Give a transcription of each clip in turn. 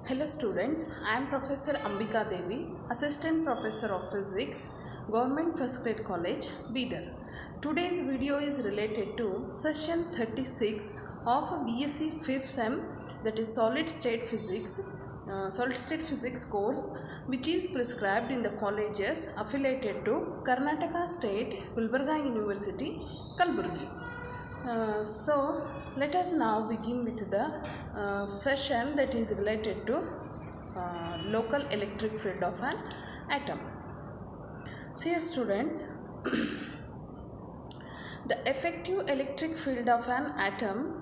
Hello students, I am Professor Ambika Devi, Assistant Professor of Physics, Government First Grade College, Bidar. Today's video is related to session 36 of BSc 5th SEM, that is Solid State Physics course, which is prescribed in the colleges affiliated to Karnataka State Gulbarga University, Kalburgi. So let us now begin with the session that is related to local electric field of an atom. See students, the effective electric field of an atom,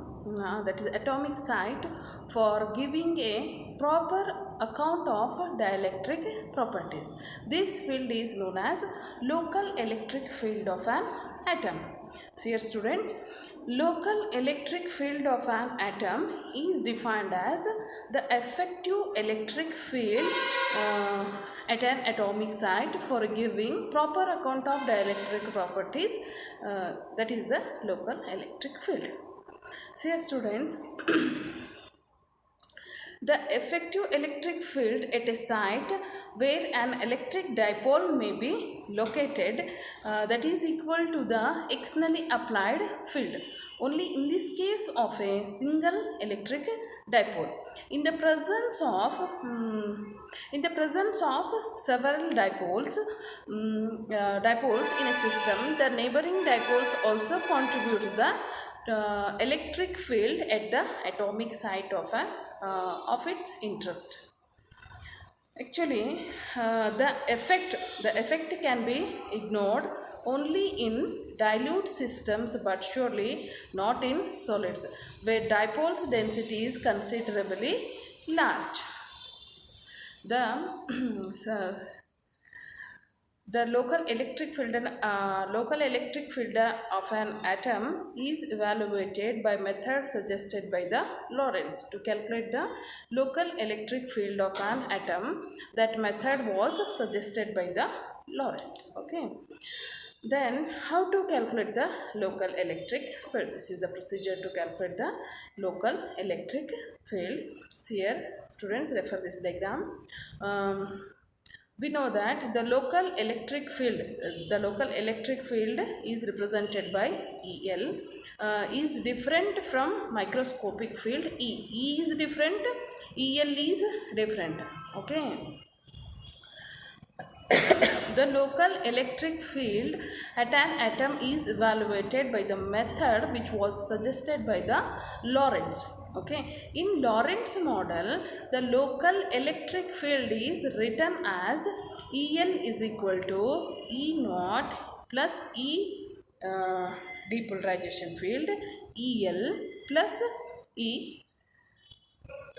that is atomic site, for giving a proper account of dielectric properties. This field is known as local electric field of an atom. See students, local electric field of an atom is defined as the effective electric field at an atomic site for giving proper account of dielectric properties, that is the local electric field. See students, the effective electric field at a site where an electric dipole may be located, that is equal to the externally applied field only in this case of a single electric dipole. In the presence of several dipoles in a system, the neighboring dipoles also contribute to the electric field at the atomic site of its interest. Actually, the effect can be ignored only in dilute systems, but surely not in solids, where dipoles density is considerably large. The local electric field of an atom is evaluated by method suggested by the Lorentz. To calculate the local electric field of an atom, that method was suggested by the Lorentz. Okay. Then how to calculate the local electric field? This is the procedure to calculate the local electric field. See here, students, refer this diagram. We know that the local electric field is represented by EL, is different from microscopic field E. E is different, EL is different. Okay. The local electric field at an atom is evaluated by the method which was suggested by the Lorentz. Okay. In Lorentz model, the local electric field is written as EL is equal to E naught plus E depolarization field, EL plus ED.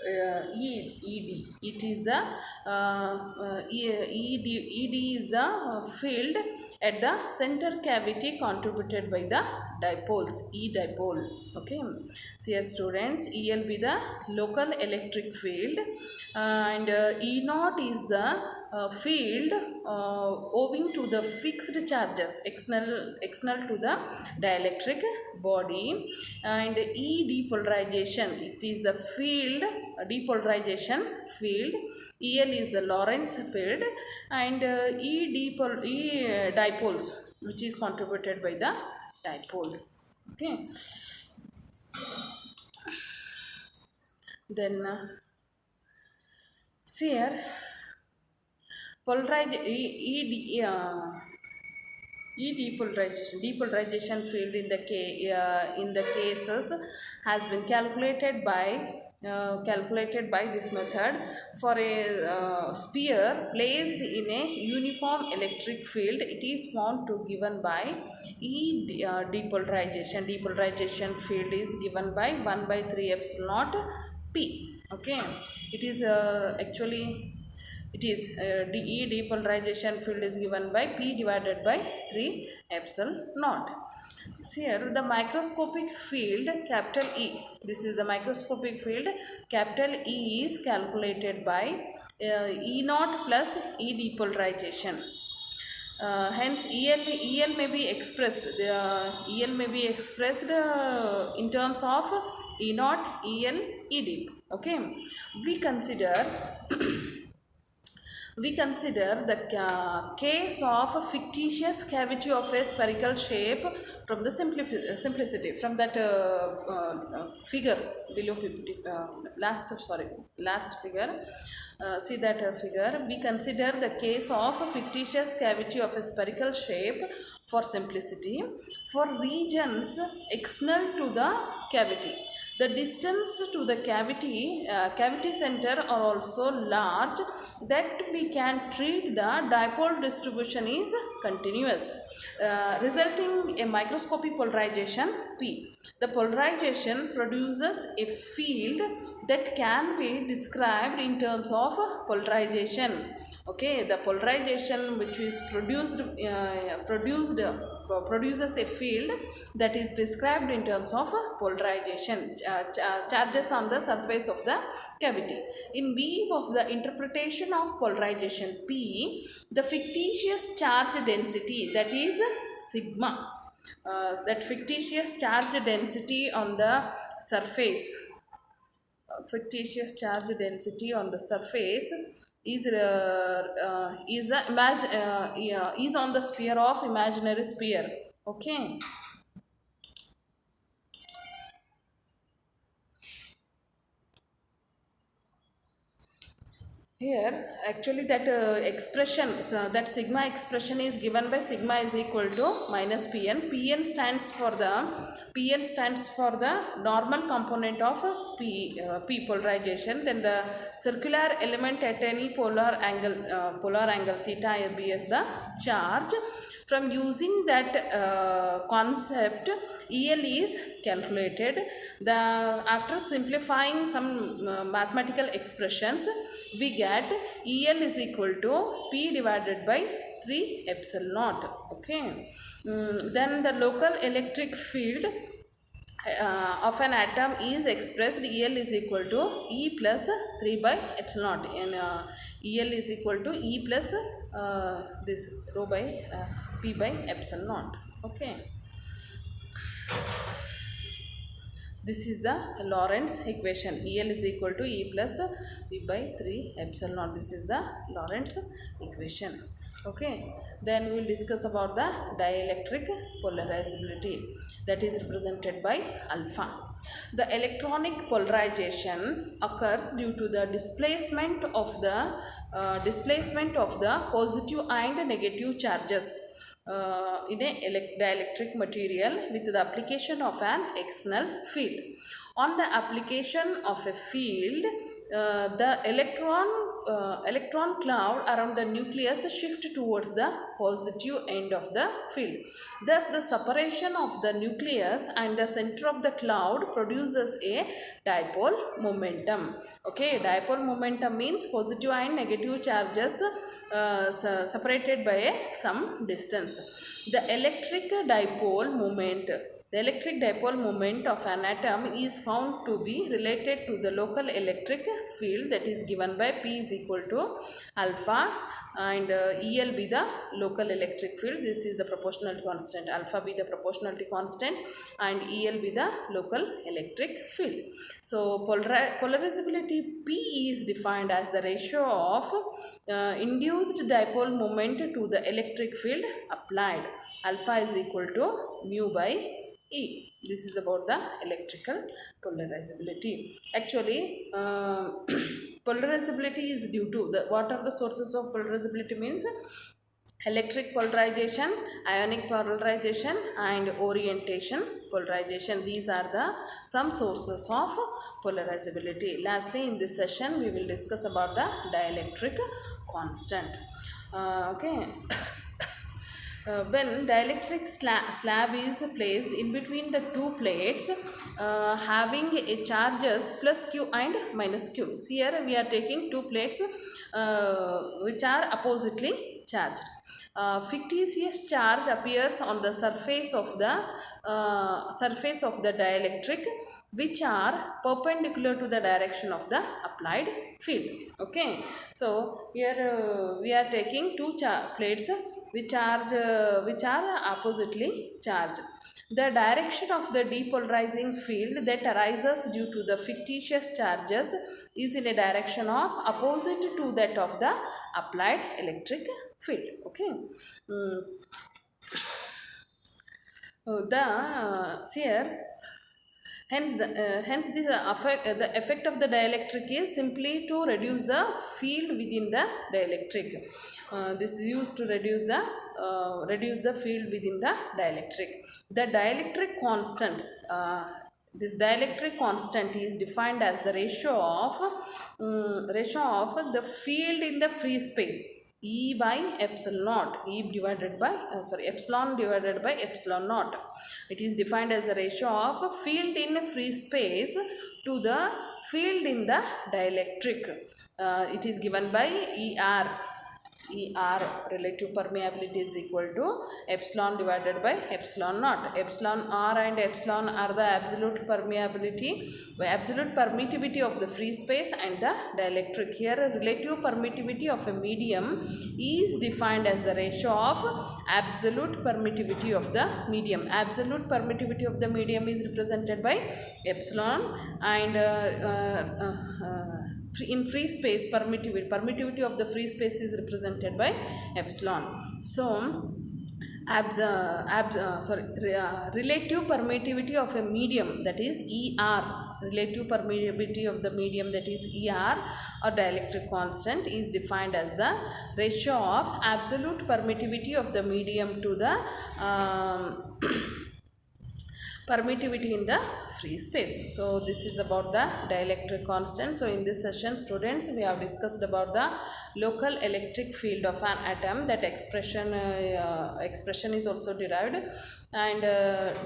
It is the ED is the field at the center cavity contributed by the dipoles, E dipole. Okay. See here students, EL be the local electric field, and E naught is the field owing to the fixed charges external to the dielectric body, and E depolarization, it is the field depolarization field. EL is the Lorentz field, and E dipoles, which is contributed by the dipoles. Okay. Then see here, depolarization field in the cases has been calculated by this method. For a sphere placed in a uniform electric field, it is found to given by E depolarization. Depolarization field is given by 1 by 3 epsilon naught P. Okay, it is E depolarization field is given by P divided by 3 epsilon naught. See here, the microscopic field capital E. This is the microscopic field. Capital E is calculated by E naught plus E depolarization. Hence EL may be expressed in terms of E naught, EL, E deep. Okay, we consider the case of a fictitious cavity of a spherical shape from the simplicity from that figure below last figure. See that figure. We consider the case of a fictitious cavity of a spherical shape for simplicity for regions external to the cavity. The distance to the cavity center are also large, that we can treat the dipole distribution is continuous, resulting a microscopic polarization P. The polarization produces a field that can be described in terms of polarization. Okay, the polarization which is produces a field that is described in terms of polarization, charges on the surface of the cavity. In view of the interpretation of polarization P, the fictitious charge density, that is sigma, that fictitious charge density on the surface, fictitious charge density on the surface is is on the sphere of imaginary sphere. Okay, here actually that expression, so that sigma expression is given by sigma is equal to minus Pn. Pn stands for the normal component of P polarization. Then the circular element at any polar angle theta be as the charge. From using that concept, EL is calculated. After simplifying some mathematical expressions, we get EL is equal to P divided by 3 epsilon naught. Okay. Then the local electric field of an atom is expressed. EL is equal to E plus 3 by epsilon naught, and EL is equal to E plus this rho by P by epsilon naught. Okay. This is the Lorentz equation. EL is equal to E plus V by 3 epsilon naught. This is the Lorentz equation. Okay. Then we will discuss about the dielectric polarizability, that is represented by alpha. The electronic polarization occurs due to the displacement of the positive and negative charges in a dielectric material with the application of an external field. On the application of a field, the electron cloud around the nucleus shift towards the positive end of the field. Thus, the separation of the nucleus and the center of the cloud produces a dipole momentum. Okay, dipole momentum means positive and negative charges separated by some distance. The electric dipole moment of an atom is found to be related to the local electric field, that is given by P is equal to alpha and EL be the local electric field. This is the proportionality constant. Alpha be the proportionality constant and EL be the local electric field. So polarizability P is defined as the ratio of induced dipole moment to the electric field applied. Alpha is equal to mu by E. This is about the electrical polarizability. Actually, polarizability is due to what are the sources of polarizability means electric polarization, ionic polarization and orientation polarization. These are the some sources of polarizability. Lastly, in this session we will discuss about the dielectric constant. Okay. When dielectric slab is placed in between the two plates having a charges plus q and minus q. Here we are taking two plates which are oppositely charged. Fictitious charge appears on the surface of the dielectric, which are perpendicular to the direction of the applied field. Okay, so here we are taking two plates which are oppositely charged. The direction of the depolarizing field that arises due to the fictitious charges is in a direction of opposite to that of the applied electric field. Okay. Mm. Here, hence the effect of the dielectric is simply to reduce the field within the dielectric. This is used to reduce the field within the dielectric. The dielectric constant. This dielectric constant is defined as the ratio of the field in the free space. E by epsilon naught, epsilon divided by epsilon naught. It is defined as the ratio of field in free space to the field in the dielectric. It is given by ER. Relative permeability is equal to epsilon divided by epsilon naught. Epsilon R and epsilon are the absolute permeability, absolute permittivity of the free space and the dielectric. Here, relative permittivity of a medium is defined as the ratio of absolute permittivity of the medium. Absolute permittivity of the medium is represented by epsilon, and in free space permittivity of the free space is represented by epsilon. So relative permittivity of a medium, that is relative permeability of the medium, that is ER, or dielectric constant, is defined as the ratio of absolute permittivity of the medium to the permittivity in the free space. So this is about the dielectric constant. So in this session, students, we have discussed about the local electric field of an atom. That expression is also derived, and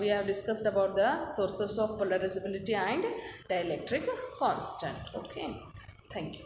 we have discussed about the sources of polarizability and dielectric constant. Okay, thank you.